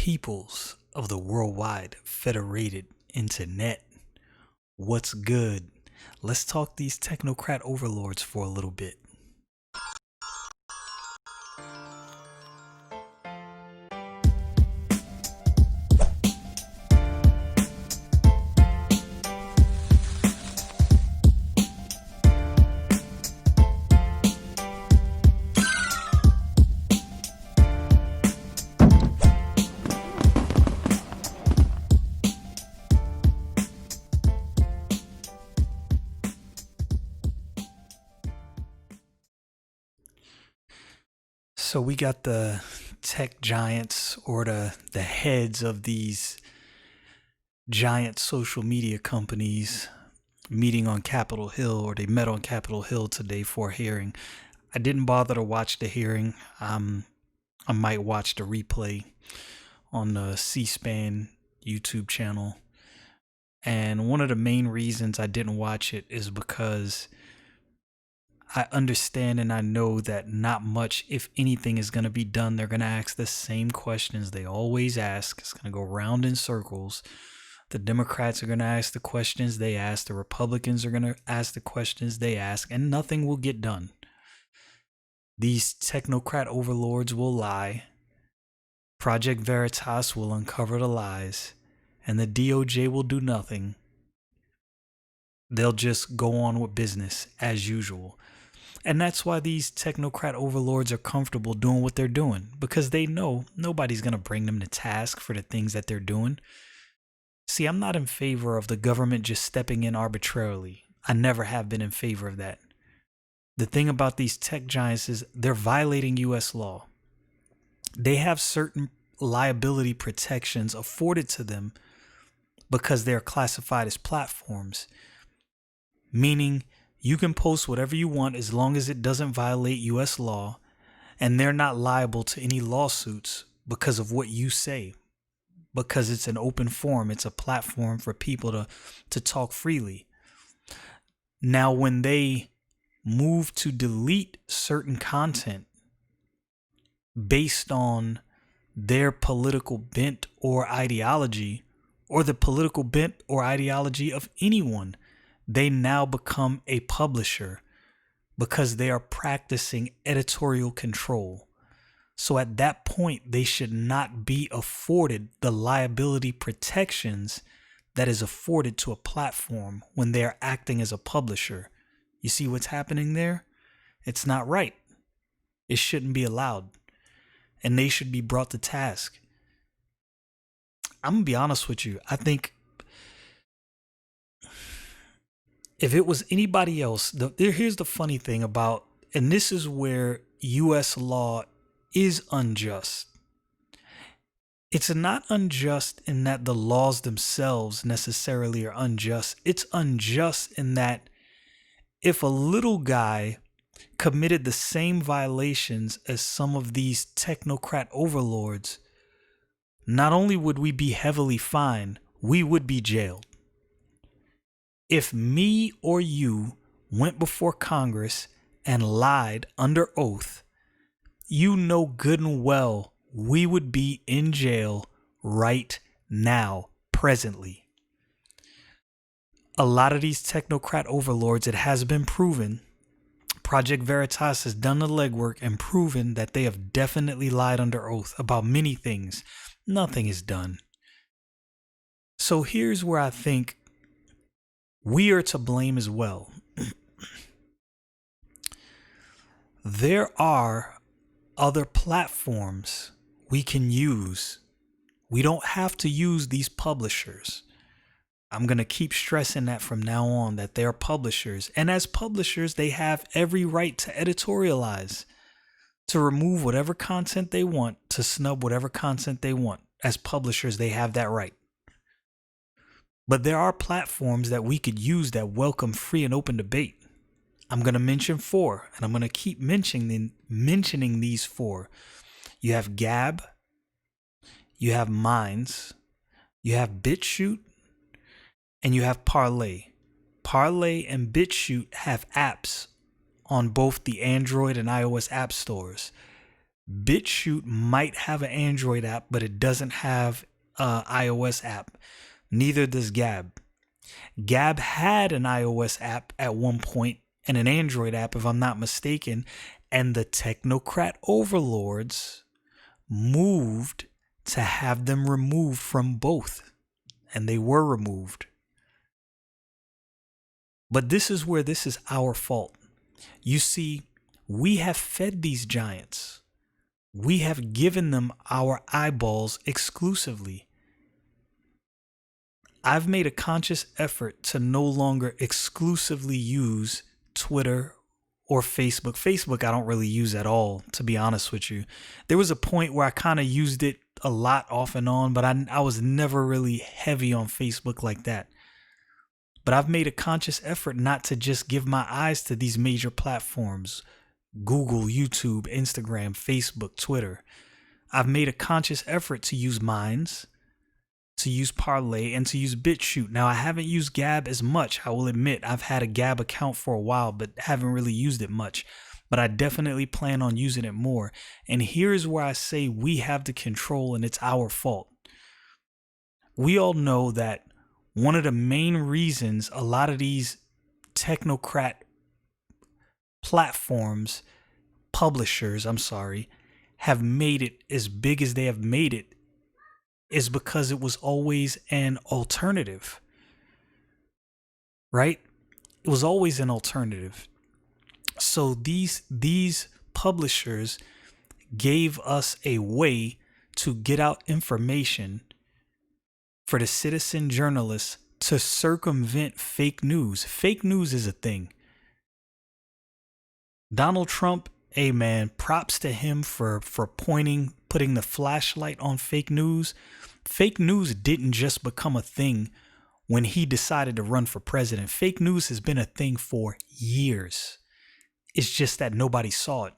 peoples of the worldwide federated internet. What's good? Let's talk these technocrat overlords for a little bit. So we got the tech giants or the heads of these giant social media companies meeting on Capitol Hill, or they met on Capitol Hill today for a hearing. I didn't bother to watch the hearing. I might watch the replay on the C-SPAN YouTube channel. And one of the main reasons I didn't watch it is because I understand and I know that not much, if anything, is going to be done. They're going to ask the same questions they always ask. It's going to go round in circles. The Democrats are going to ask the questions they ask. The Republicans are going to ask the questions they ask, and nothing will get done. These technocrat overlords will lie. Project Veritas will uncover the lies, and the DOJ will do nothing. They'll just go on with business as usual. And that's why these technocrat overlords are comfortable doing what they're doing, because they know nobody's going to bring them to task for the things that they're doing. See, I'm not in favor of the government just stepping in arbitrarily. I never have been in favor of that. The thing about these tech giants is they're violating U.S. law. They have certain liability protections afforded to them because they're classified as platforms, meaning you can post whatever you want as long as it doesn't violate U.S. law, and they're not liable to any lawsuits because of what you say, because it's an open forum. It's a platform for people to talk freely. Now, when they move to delete certain content based on their political bent or ideology, or the political bent or ideology of anyone, they now become a publisher because they are practicing editorial control. So at that point, they should not be afforded the liability protections that is afforded to a platform when they are acting as a publisher. You see what's happening there? It's not right. It shouldn't be allowed. And they should be brought to task. I'm going to be honest with you. I think if it was anybody else, here's the funny thing about, and this is where U.S. law is unjust. It's not unjust in that the laws themselves necessarily are unjust. It's unjust in that if a little guy committed the same violations as some of these technocrat overlords, not only would we be heavily fined, we would be jailed. If me or you went before Congress and lied under oath, you know good and well we would be in jail right now, presently. A lot of these technocrat overlords, it has been proven, Project Veritas has done the legwork and proven that they have definitely lied under oath about many things. Nothing is done. So here's where I think we are to blame as well. There are other platforms we can use. We don't have to use these publishers. I'm going to keep stressing that from now on, that they're publishers. And as publishers, they have every right to editorialize, to remove whatever content they want, to snub whatever content they want. As publishers, they have that right. But there are platforms that we could use that welcome free and open debate. I'm going to mention 4, and I'm going to keep mentioning these 4. You have Gab, you have Minds, you have BitChute, and you have Parlay. Parlay and BitChute have apps on both the Android and iOS app stores. BitChute might have an Android app, but it doesn't have an iOS app. Neither does Gab. Gab had an iOS app at one point and an Android app, if I'm not mistaken, and the technocrat overlords moved to have them removed from both, and they were removed. But this is where this is our fault. You see, we have fed these giants. We have given them our eyeballs exclusively. I've made a conscious effort to no longer exclusively use Twitter or Facebook. Facebook, I don't really use at all, to be honest with you. There was a point where I kind of used it a lot off and on, but I was never really heavy on Facebook like that. But I've made a conscious effort not to just give my eyes to these major platforms: Google, YouTube, Instagram, Facebook, Twitter. I've made a conscious effort to use Minds, to use Parlay, and to use BitChute. Now, I haven't used Gab as much, I will admit. I've had a Gab account for a while, but haven't really used it much. But I definitely plan on using it more. And here's where I say we have the control and it's our fault. We all know that one of the main reasons a lot of these technocrat platforms, publishers, have made it as big as they have made it is because it was always an alternative, right? It was always an alternative. So these publishers gave us a way to get out information for the citizen journalists to circumvent fake news. Fake news is a thing. Donald Trump, hey man, props to him for putting the flashlight on fake news. Fake news didn't just become a thing when he decided to run for president. Fake news has been a thing for years. It's just that nobody saw it.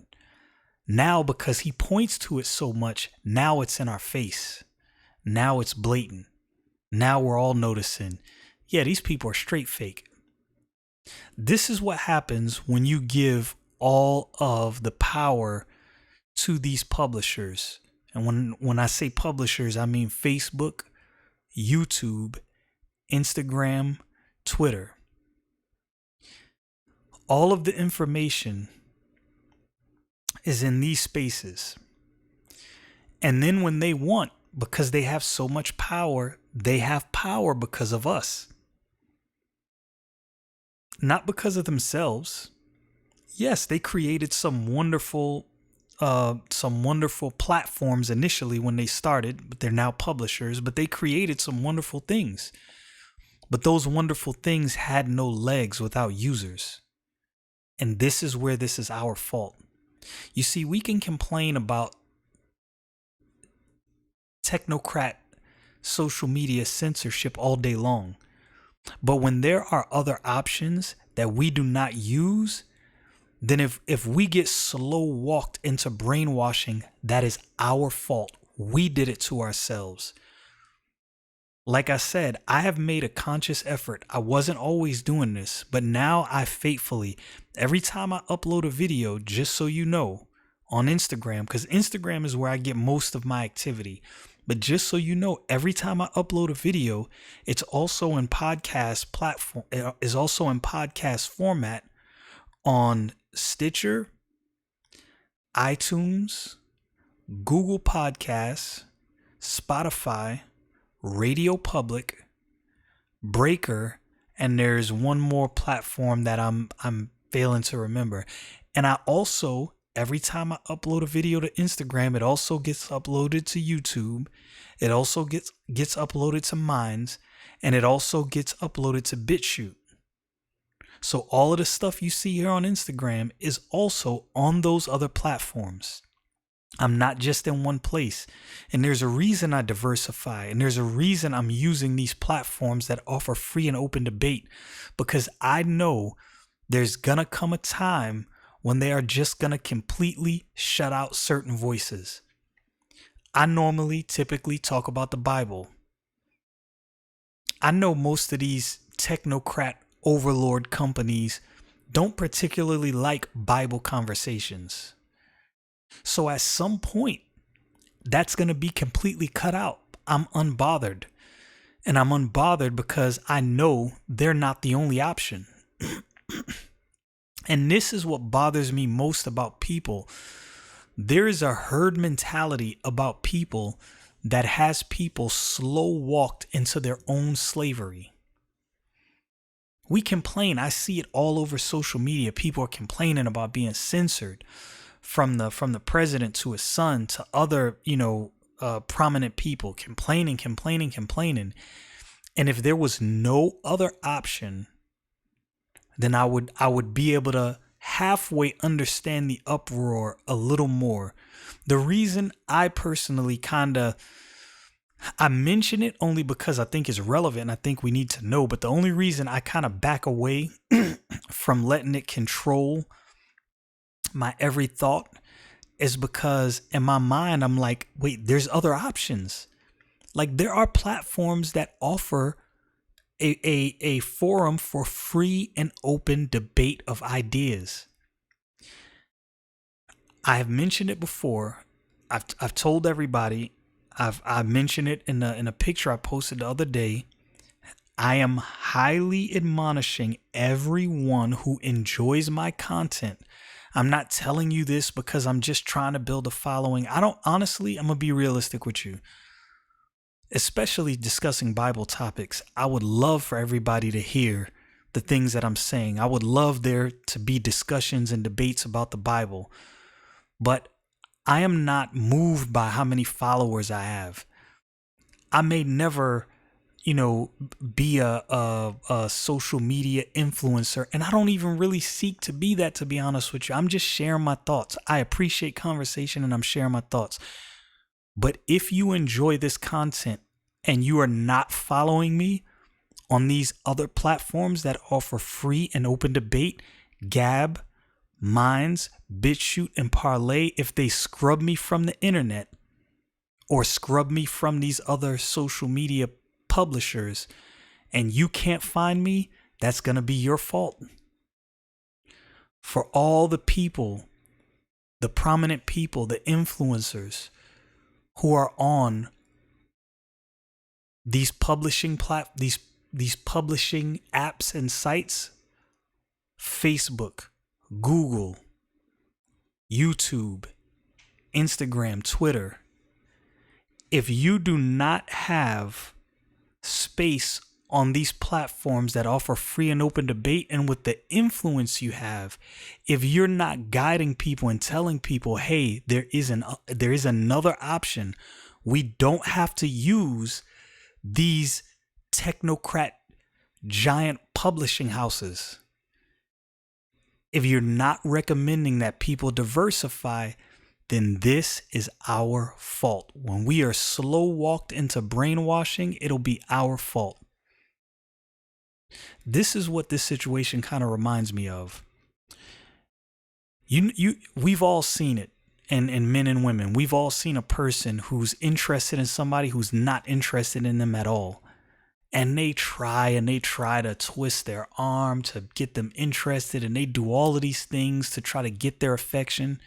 Now, because he points to it so much, now it's in our face. Now it's blatant. Now we're all noticing, yeah, these people are straight fake. This is what happens when you give all of the power to these publishers. And when I say publishers, I mean Facebook, YouTube, Instagram, Twitter. All of the information is in these spaces. And then when they want, because they have so much power, they have power because of us. Not because of themselves. Yes, they created some wonderful platforms initially when they started, but they're now publishers, but they created some wonderful things. But those wonderful things had no legs without users. And this is where this is our fault. You see, we can complain about technocrat social media censorship all day long. But when there are other options that we do not use, then if we get slow walked into brainwashing, that is our fault. We did it to ourselves. Like I said, I have made a conscious effort. I wasn't always doing this, but now I faithfully, every time I upload a video, just so you know, on Instagram, because Instagram is where I get most of my activity. But just so you know, every time I upload a video, it's also in podcast platform, is also in podcast format on Stitcher, iTunes, Google Podcasts, Spotify, Radio Public, Breaker, and there's one more platform that I'm failing to remember. And I also, every time I upload a video to Instagram, it also gets uploaded to YouTube. It also gets uploaded to Minds, and it also gets uploaded to BitChute. So all of the stuff you see here on Instagram is also on those other platforms. I'm not just in one place. And there's a reason I diversify. And there's a reason I'm using these platforms that offer free and open debate. Because I know there's gonna come a time when they are just gonna completely shut out certain voices. I typically talk about the Bible. I know most of these technocrat overlord companies don't particularly like Bible conversations. So at some point, that's going to be completely cut out. I'm unbothered. And I'm unbothered because I know they're not the only option. And this is what bothers me most about people. There is a herd mentality about people that has people slow walked into their own slavery. We complain. I see it all over social media. People are complaining about being censored, from the president to his son to other, prominent people, complaining. And if there was no other option, then I would be able to halfway understand the uproar a little more. The reason I personally I mention it only because I think it's relevant. I think we need to know. But the only reason I kind of back away from letting it control my every thought is because in my mind, I'm like, wait, there's other options. Like, there are platforms that offer a forum for free and open debate of ideas. I've mentioned it before. I've told everybody. I mentioned it in a picture I posted the other day. I am highly admonishing everyone who enjoys my content. I'm not telling you this because I'm just trying to build a following. I'm gonna be realistic with you. Especially discussing Bible topics, I would love for everybody to hear the things that I'm saying. I would love there to be discussions and debates about the Bible. But I am not moved by how many followers I have. I may never, be a social media influencer, and I don't even really seek to be that, to be honest with you. I'm just sharing my thoughts. I appreciate conversation and I'm sharing my thoughts. But if you enjoy this content and you are not following me on these other platforms that offer free and open debate, Gab, Minds, BitChute, and Parlay, if they scrub me from the internet or scrub me from these other social media publishers and you can't find me, that's going to be your fault. For all the people, the prominent people, the influencers who are on these publishing these publishing apps and sites, Facebook, Google, YouTube, Instagram, Twitter. If you do not have space on these platforms that offer free and open debate, and with the influence you have, if you're not guiding people and telling people, hey, there is another option, we don't have to use these technocrat giant publishing houses. If you're not recommending that people diversify, then this is our fault. When we are slow walked into brainwashing, it'll be our fault. This is what this situation kind of reminds me of. We've all seen it, and men and women, we've all seen a person who's interested in somebody who's not interested in them at all. And they try to twist their arm to get them interested, and they do all of these things to try to get their affection.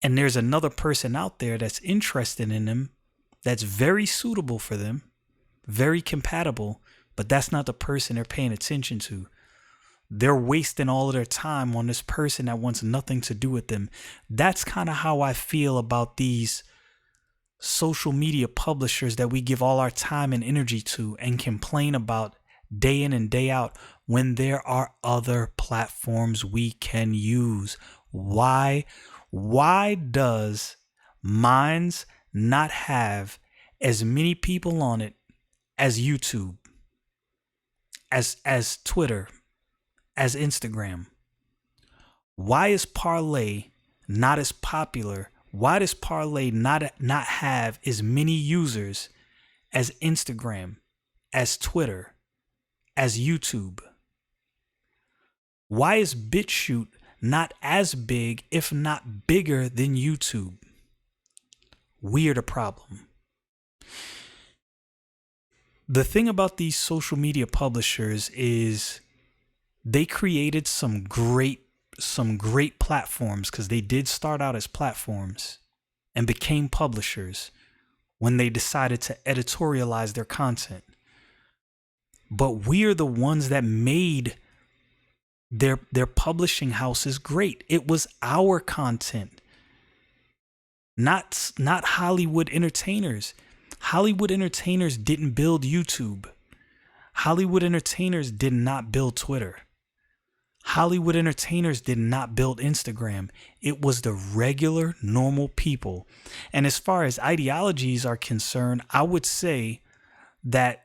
And there's another person out there that's interested in them, that's very suitable for them, very compatible, but that's not the person they're paying attention to. They're wasting all of their time on this person that wants nothing to do with them. That's kind of how I feel about these social media publishers that we give all our time and energy to and complain about day in and day out, when there are other platforms we can use. Why does Minds not have as many people on it as YouTube, as Twitter, as Instagram? Why is Parlay not as popular? Why does Parlay not have as many users as Instagram, as Twitter, as YouTube? Why is BitChute not as big, if not bigger, than YouTube? We are the problem. The thing about these social media publishers is they created some great some great platforms, because they did start out as platforms and became publishers when they decided to editorialize their content. But we are the ones that made their publishing houses great. It was our content, not Hollywood entertainers. Hollywood entertainers didn't build YouTube. Hollywood entertainers did not build Twitter. Hollywood entertainers did not build Instagram. It was the regular, normal people. And as far as ideologies are concerned, I would say that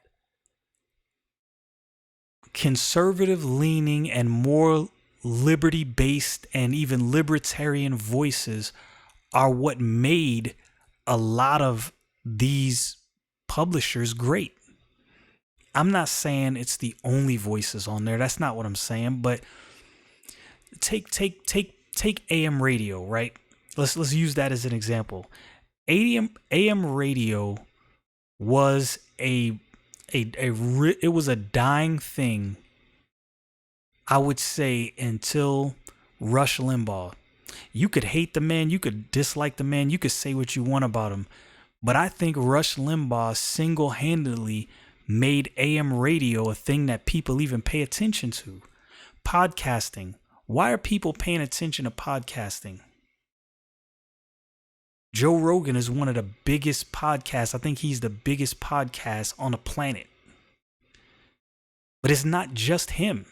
conservative leaning and more liberty based and even libertarian voices are what made a lot of these publishers great. I'm not saying it's the only voices on there. That's not what I'm saying. But take AM radio, right? Let's use that as an example. AM radio was it was a dying thing, I would say, until Rush Limbaugh. You could hate the man, you could dislike the man, you could say what you want about him, but I think Rush Limbaugh single-handedly made AM radio a thing that people even pay attention to. Podcasting. Why are people paying attention to podcasting? Joe Rogan is one of the biggest podcasts. I think he's the biggest podcast on the planet. But it's not just him,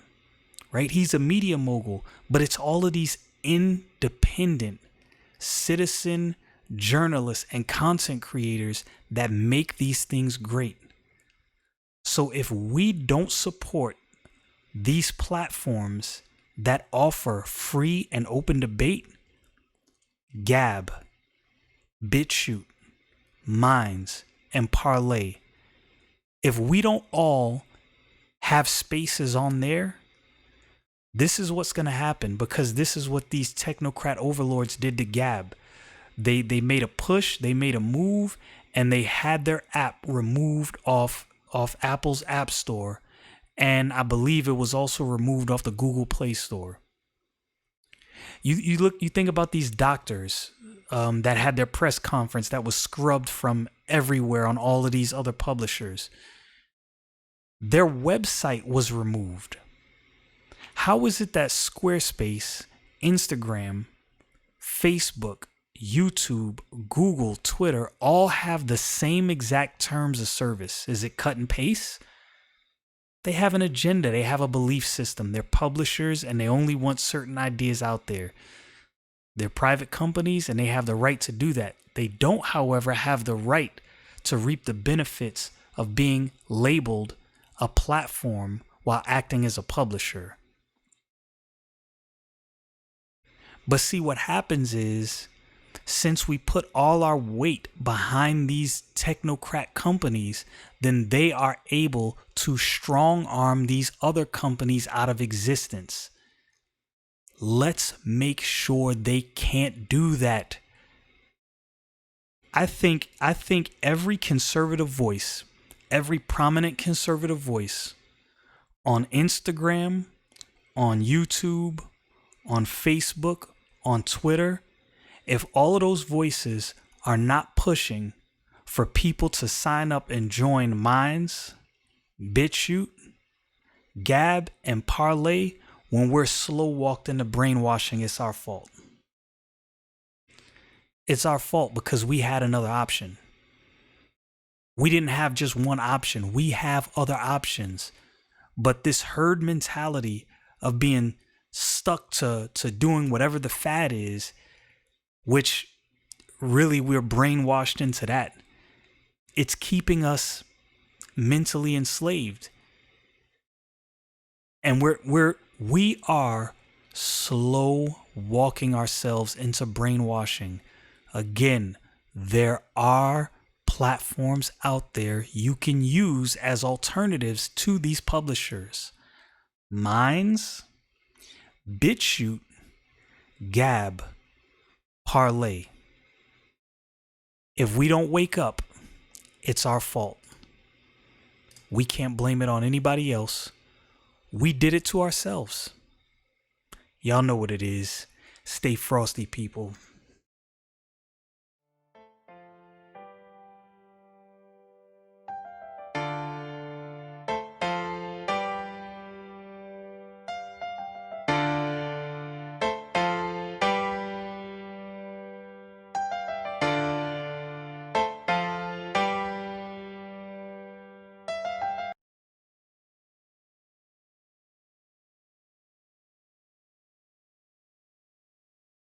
right? He's a media mogul, but it's all of these independent citizen journalists and content creators that make these things great. So if we don't support these platforms that offer free and open debate, Gab, BitChute, Minds, and Parlay, if we don't all have spaces on there, this is what's going to happen, because this is what these technocrat overlords did to Gab. They made a push, they made a move, and they had their app removed off Apple's App Store, and I believe it was also removed off the Google Play Store. You think about these doctors that had their press conference that was scrubbed from everywhere on all of these other publishers. Their website was removed. How is it that Squarespace, Instagram, Facebook, YouTube, Google, Twitter all have the same exact terms of service? Is it cut and paste? They have an agenda. They have a belief system. They're publishers and they only want certain ideas out there. They're private companies and they have the right to do that. They don't, however, have the right to reap the benefits of being labeled a platform while acting as a publisher. But see, what happens is, since we put all our weight behind these technocrat companies, then they are able to strong arm these other companies out of existence. Let's make sure they can't do that. I think every conservative voice, every prominent conservative voice on Instagram, on YouTube, on Facebook, on Twitter, if all of those voices are not pushing for people to sign up and join Minds, BitChute, Gab, and Parlay, when we're slow walked into brainwashing, it's our fault. It's our fault because we had another option. We didn't have just one option. We have other options. But this herd mentality of being stuck to doing whatever the fad is, which really we're brainwashed into that, it's keeping us mentally enslaved. And we are slow walking ourselves into brainwashing. Again, there are platforms out there you can use as alternatives to these publishers. Minds, BitChute, Gab, Parlay. If we don't wake up, it's our fault. We can't blame it on anybody else. We did it to ourselves. Y'all know what it is. Stay frosty, people.